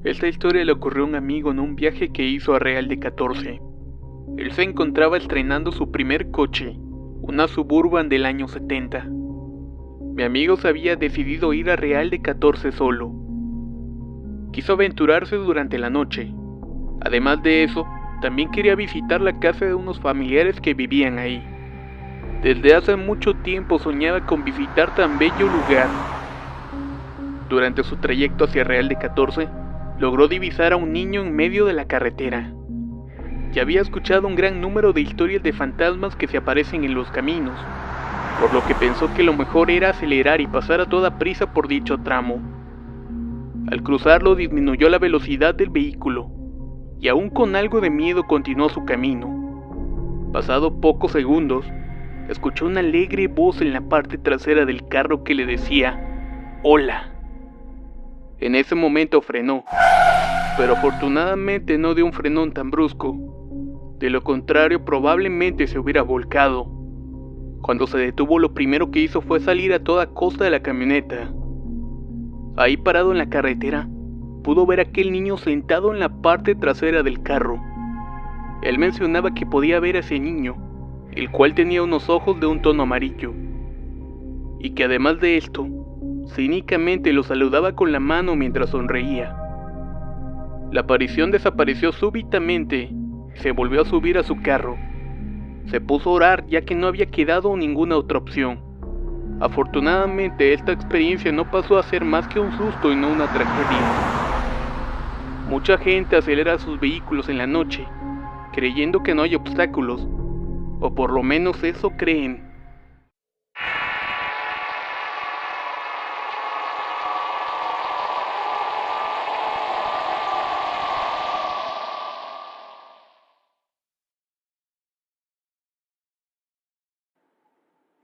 Esta historia le ocurrió a un amigo en un viaje que hizo a Real de 14. Él se encontraba estrenando su primer coche, una Suburban del año 70. Mi amigo se había decidido ir a Real de 14 solo. Quiso aventurarse durante la noche. Además de eso, también quería visitar la casa de unos familiares que vivían ahí. Desde hace mucho tiempo soñaba con visitar tan bello lugar. Durante su trayecto hacia Real de 14, logró divisar a un niño en medio de la carretera. Ya había escuchado un gran número de historias de fantasmas que se aparecen en los caminos, por lo que pensó que lo mejor era acelerar y pasar a toda prisa por dicho tramo. Al cruzarlo disminuyó la velocidad del vehículo, y aún con algo de miedo continuó su camino. Pasado pocos segundos, escuchó una alegre voz en la parte trasera del carro que le decía «Hola». En ese momento frenó, pero afortunadamente no dio un frenón tan brusco. De lo contrario, probablemente se hubiera volcado. Cuando se detuvo, lo primero que hizo fue salir a toda costa de la camioneta. Ahí parado en la carretera, pudo ver a aquel niño sentado en la parte trasera del carro. Él mencionaba que podía ver a ese niño, el cual tenía unos ojos de un tono amarillo, y que además de esto, cínicamente lo saludaba con la mano mientras sonreía. La aparición desapareció súbitamente y se volvió a subir a su carro. Se puso a orar ya que no había quedado ninguna otra opción. Afortunadamente esta experiencia no pasó a ser más que un susto y no una tragedia. Mucha gente acelera sus vehículos en la noche, creyendo que no hay obstáculos, o por lo menos eso creen.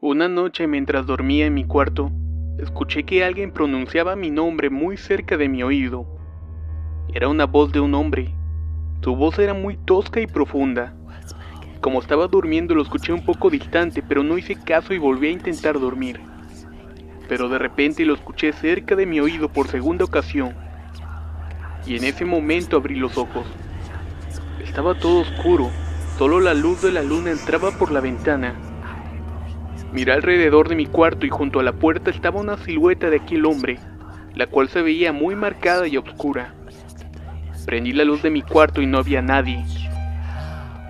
Una noche mientras dormía en mi cuarto, escuché que alguien pronunciaba mi nombre muy cerca de mi oído. Era una voz de un hombre. Su voz era muy tosca y profunda. Como estaba durmiendo lo escuché un poco distante, pero no hice caso y volví a intentar dormir. Pero de repente lo escuché cerca de mi oído por segunda ocasión. Y en ese momento abrí los ojos. Estaba todo oscuro, solo la luz de la luna entraba por la ventana. Miré alrededor de mi cuarto y junto a la puerta estaba una silueta de aquel hombre, la cual se veía muy marcada y oscura. Prendí la luz de mi cuarto y no había nadie.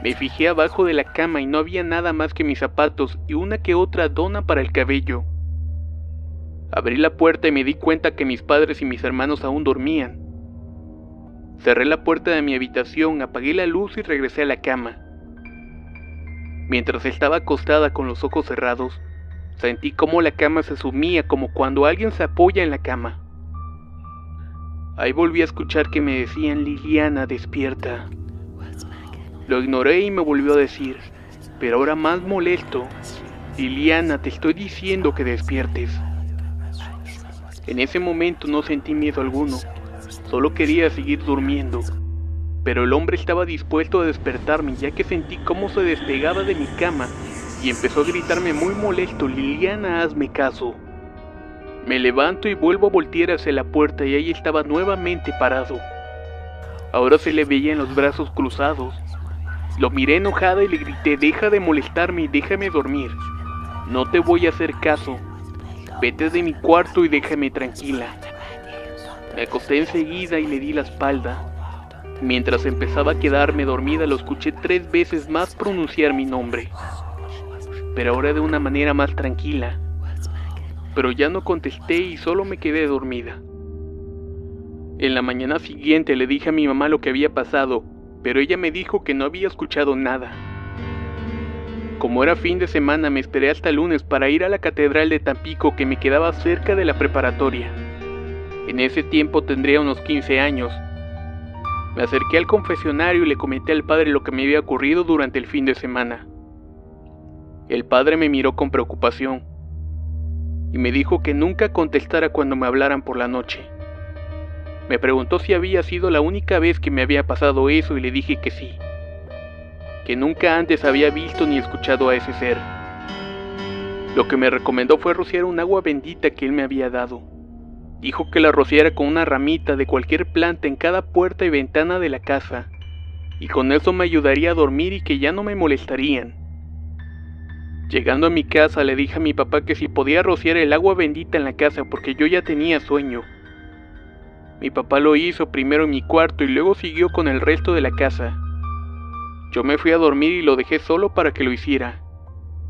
Me fijé abajo de la cama y no había nada más que mis zapatos y una que otra dona para el cabello. Abrí la puerta y me di cuenta que mis padres y mis hermanos aún dormían. Cerré la puerta de mi habitación, apagué la luz y regresé a la cama. Mientras estaba acostada con los ojos cerrados, sentí cómo la cama se sumía como cuando alguien se apoya en la cama. Ahí volví a escuchar que me decían «Liliana, despierta». Lo ignoré y me volvió a decir, pero ahora más molesto, «Liliana, te estoy diciendo que despiertes». En ese momento no sentí miedo alguno, solo quería seguir durmiendo. Pero el hombre estaba dispuesto a despertarme ya que sentí cómo se despegaba de mi cama y empezó a gritarme muy molesto «Liliana, hazme caso». Me levanto y vuelvo a voltear hacia la puerta y ahí estaba nuevamente parado. Ahora se le veían los brazos cruzados. Lo miré enojada y le grité «Deja de molestarme y déjame dormir. No te voy a hacer caso. Vete de mi cuarto y déjame tranquila». Me acosté enseguida y le di la espalda. Mientras empezaba a quedarme dormida lo escuché 3 veces más pronunciar mi nombre, pero ahora de una manera más tranquila. Pero ya no contesté y solo me quedé dormida. En la mañana siguiente le dije a mi mamá lo que había pasado, pero ella me dijo que no había escuchado nada. Como era fin de semana me esperé hasta el lunes para ir a la catedral de Tampico que me quedaba cerca de la preparatoria. En ese tiempo tendría unos 15 años. Me acerqué al confesionario y le comenté al padre lo que me había ocurrido durante el fin de semana. El padre me miró con preocupación y me dijo que nunca contestara cuando me hablaran por la noche. Me preguntó si había sido la única vez que me había pasado eso y le dije que sí, que nunca antes había visto ni escuchado a ese ser. Lo que me recomendó fue rociar un agua bendita que él me había dado, Dijo que la rociara con una ramita de cualquier planta en cada puerta y ventana de la casa, y con eso me ayudaría a dormir y que ya no me molestarían. Llegando a mi casa le dije a mi papá que si podía rociar el agua bendita en la casa porque yo ya tenía sueño. Mi papá lo hizo primero en mi cuarto y luego siguió con el resto de la casa. Yo me fui a dormir y lo dejé solo para que lo hiciera,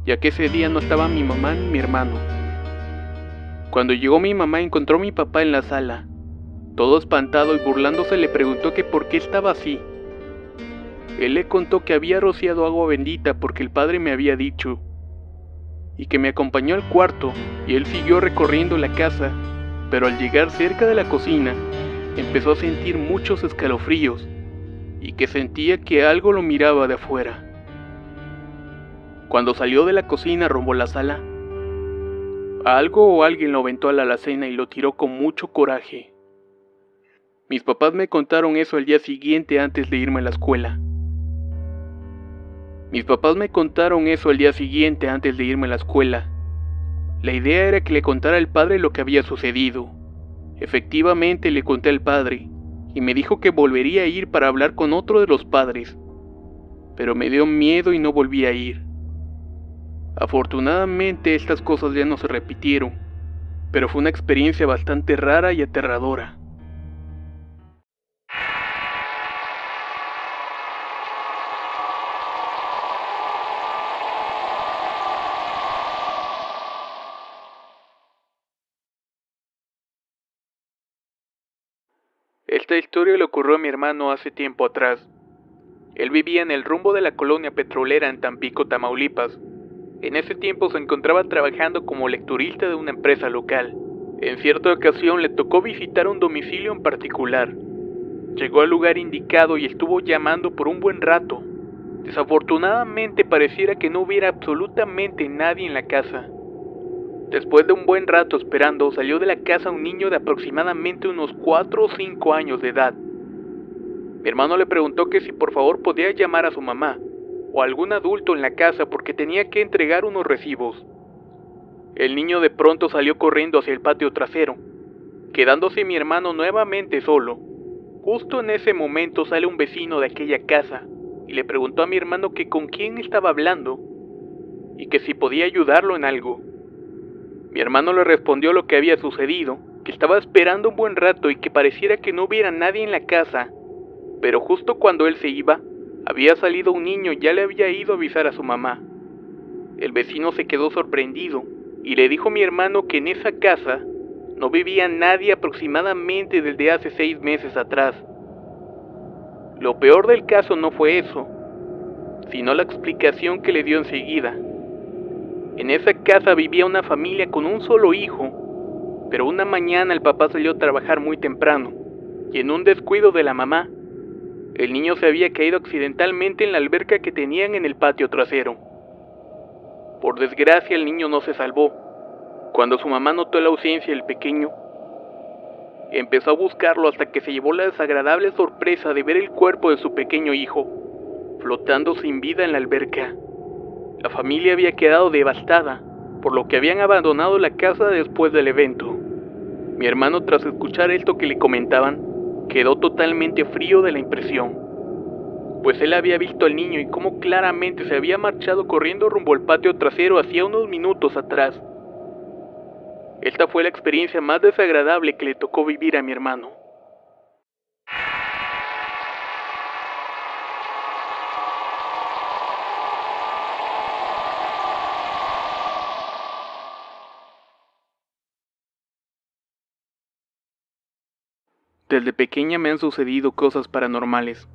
ya que ese día no estaba mi mamá ni mi hermano. Cuando llegó mi mamá encontró a mi papá en la sala. Todo espantado y burlándose le preguntó que por qué estaba así. Él le contó que había rociado agua bendita porque el padre me había dicho, y que me acompañó al cuarto y él siguió recorriendo la casa, pero al llegar cerca de la cocina empezó a sentir muchos escalofríos y que sentía que algo lo miraba de afuera. Cuando salió de la cocina rumbo a la sala, algo o alguien lo aventó a la alacena y lo tiró con mucho coraje. Mis papás me contaron eso al día siguiente antes de irme a la escuela. La idea era que le contara al padre lo que había sucedido. Efectivamente le conté al padre y me dijo que volvería a ir para hablar con otro de los padres, pero me dio miedo y no volví a ir. Afortunadamente estas cosas ya no se repitieron, pero fue una experiencia bastante rara y aterradora. Esta historia le ocurrió a mi hermano hace tiempo atrás. Él vivía en el rumbo de la colonia petrolera en Tampico, Tamaulipas. En ese tiempo se encontraba trabajando como lecturista de una empresa local. En cierta ocasión le tocó visitar un domicilio en particular. Llegó al lugar indicado y estuvo llamando por un buen rato. Desafortunadamente pareciera que no hubiera absolutamente nadie en la casa. Después de un buen rato esperando, salió de la casa un niño de aproximadamente unos 4 o 5 años de edad. Mi hermano le preguntó que si por favor podía llamar a su mamá o a algún adulto en la casa porque tenía que entregar unos recibos. El niño de pronto salió corriendo hacia el patio trasero, quedándose mi hermano nuevamente solo. Justo en ese momento sale un vecino de aquella casa y le preguntó a mi hermano que con quién estaba hablando y que si podía ayudarlo en algo. Mi hermano le respondió lo que había sucedido, que estaba esperando un buen rato y que pareciera que no hubiera nadie en la casa, pero justo cuando él se iba, había salido un niño y ya le había ido a avisar a su mamá. El vecino se quedó sorprendido y le dijo a mi hermano que en esa casa no vivía nadie aproximadamente desde hace 6 meses atrás. Lo peor del caso no fue eso, sino la explicación que le dio enseguida. En esa casa vivía una familia con un solo hijo, pero una mañana el papá salió a trabajar muy temprano, y en un descuido de la mamá, el niño se había caído accidentalmente en la alberca que tenían en el patio trasero. Por desgracia el niño no se salvó. Cuando su mamá notó la ausencia del pequeño, empezó a buscarlo hasta que se llevó la desagradable sorpresa de ver el cuerpo de su pequeño hijo, flotando sin vida en la alberca. La familia había quedado devastada, por lo que habían abandonado la casa después del evento. Mi hermano, tras escuchar esto que le comentaban, quedó totalmente frío de la impresión, pues él había visto al niño y cómo claramente se había marchado corriendo rumbo al patio trasero hacía unos minutos atrás. Esta fue la experiencia más desagradable que le tocó vivir a mi hermano. Desde pequeña me han sucedido cosas paranormales.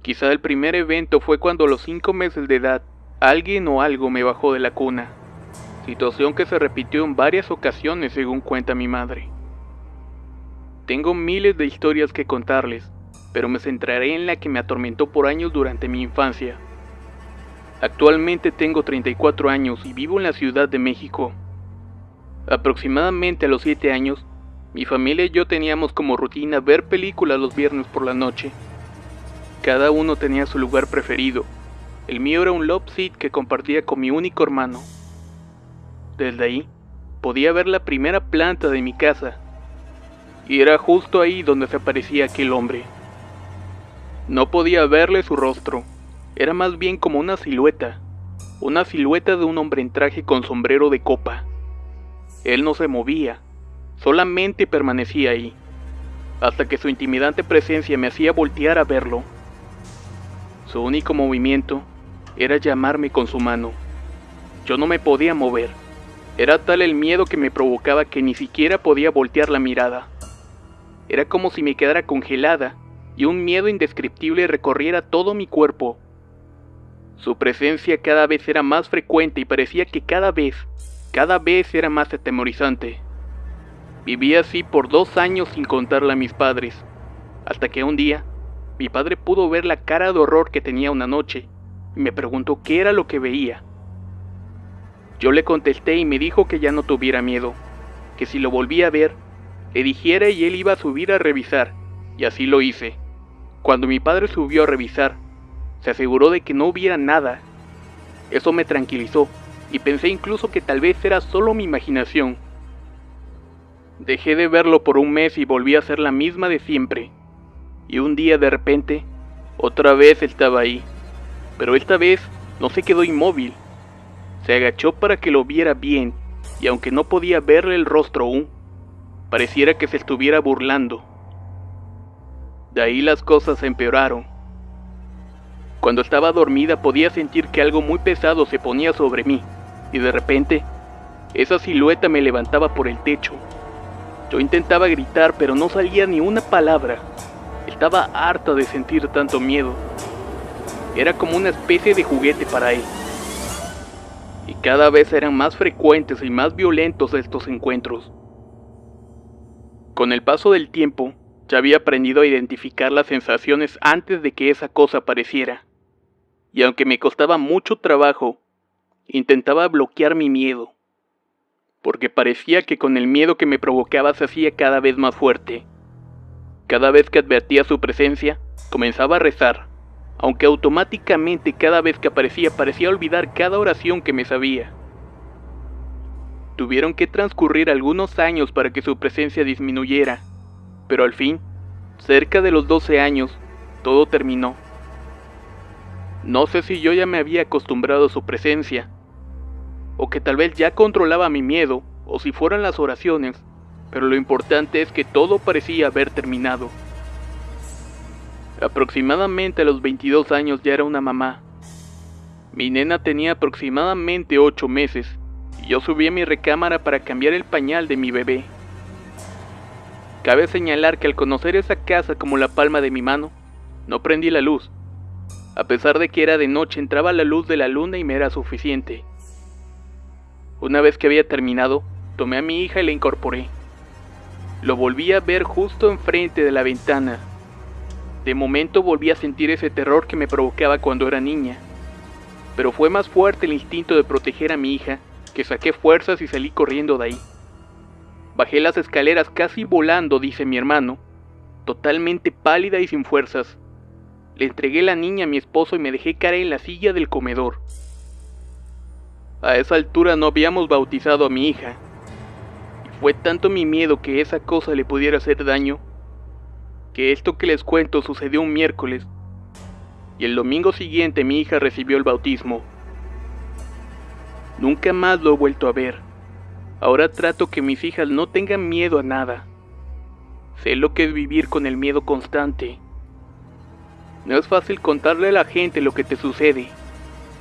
Quizá el primer evento fue cuando a los 5 meses de edad, alguien o algo me bajó de la cuna. Situación que se repitió en varias ocasiones según cuenta mi madre. Tengo miles de historias que contarles, pero me centraré en la que me atormentó por años durante mi infancia. Actualmente tengo 34 años y vivo en la Ciudad de México. Aproximadamente a los 7 años, mi familia y yo teníamos como rutina ver películas los viernes por la noche. Cada uno tenía su lugar preferido. El mío era un love seat que compartía con mi único hermano. Desde ahí, podía ver la primera planta de mi casa. y era justo ahí donde se aparecía aquel hombre. No podía verle su rostro, era más bien como una silueta de un hombre en traje con sombrero de copa. Él no se movía, solamente permanecía ahí, hasta que su intimidante presencia me hacía voltear a verlo. Su único movimiento era llamarme con su mano. Yo no me podía mover. Era tal el miedo que me provocaba que ni siquiera podía voltear la mirada. Era como si me quedara congelada y un miedo indescriptible recorriera todo mi cuerpo. Su presencia cada vez era más frecuente y parecía que cada vez era más atemorizante. Viví así por 2 años sin contarle a mis padres, hasta que un día, mi padre pudo ver la cara de horror que tenía una noche, y me preguntó qué era lo que veía. Yo le contesté y me dijo que ya no tuviera miedo, que si lo volvía a ver, le dijera y él iba a subir a revisar, y así lo hice. Cuando mi padre subió a revisar, se aseguró de que no hubiera nada. Eso me tranquilizó, y pensé incluso que tal vez era solo mi imaginación. Dejé de verlo por un mes y volví a ser la misma de siempre. Y un día de repente, otra vez estaba ahí, pero esta vez no se quedó inmóvil. Se agachó para que lo viera bien, y aunque no podía verle el rostro aún, pareciera que se estuviera burlando. De ahí las cosas empeoraron. Cuando estaba dormida podía sentir que algo muy pesado se ponía sobre mí, y de repente, esa silueta me levantaba por el techo. Yo intentaba gritar, pero no salía ni una palabra. Estaba harta de sentir tanto miedo. Era como una especie de juguete para él. Y cada vez eran más frecuentes y más violentos estos encuentros. Con el paso del tiempo, ya había aprendido a identificar las sensaciones antes de que esa cosa apareciera. Y aunque me costaba mucho trabajo, intentaba bloquear mi miedo, porque parecía que con el miedo que me provocaba se hacía cada vez más fuerte. Cada vez que advertía su presencia, comenzaba a rezar, aunque automáticamente cada vez que aparecía parecía olvidar cada oración que me sabía. Tuvieron que transcurrir algunos años para que su presencia disminuyera, pero al fin, cerca de los 12 años, todo terminó. No sé si yo ya me había acostumbrado a su presencia, o que tal vez ya controlaba mi miedo, o si fueran las oraciones, pero lo importante es que todo parecía haber terminado. Aproximadamente a los 22 años ya era una mamá. Mi nena tenía aproximadamente 8 meses, y yo subí a mi recámara para cambiar el pañal de mi bebé. Cabe señalar que al conocer esa casa como la palma de mi mano, no prendí la luz. A pesar de que era de noche, entraba la luz de la luna y me era suficiente. Una vez que había terminado, tomé a mi hija y la incorporé. Lo volví a ver justo enfrente de la ventana. De momento volví a sentir ese terror que me provocaba cuando era niña. Pero fue más fuerte el instinto de proteger a mi hija, que saqué fuerzas y salí corriendo de ahí. Bajé las escaleras casi volando, dice mi hermano, totalmente pálida y sin fuerzas. Le entregué la niña a mi esposo y me dejé caer en la silla del comedor. A esa altura no habíamos bautizado a mi hija. Y fue tanto mi miedo que esa cosa le pudiera hacer daño, que esto que les cuento sucedió un miércoles, y el domingo siguiente mi hija recibió el bautismo. Nunca más lo he vuelto a ver. Ahora trato que mis hijas no tengan miedo a nada. Sé lo que es vivir con el miedo constante. No es fácil contarle a la gente lo que te sucede.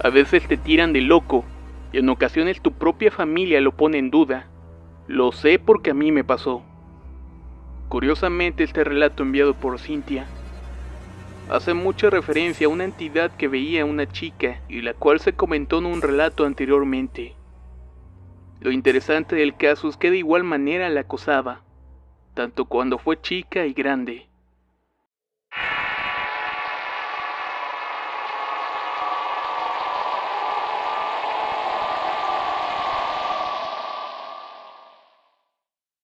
A veces te tiran de loco, y en ocasiones tu propia familia lo pone en duda. Lo sé porque a mí me pasó. Curiosamente, este relato enviado por Cintia hace mucha referencia a una entidad que veía a una chica y la cual se comentó en un relato anteriormente. Lo interesante del caso es que de igual manera la acosaba, tanto cuando fue chica y grande.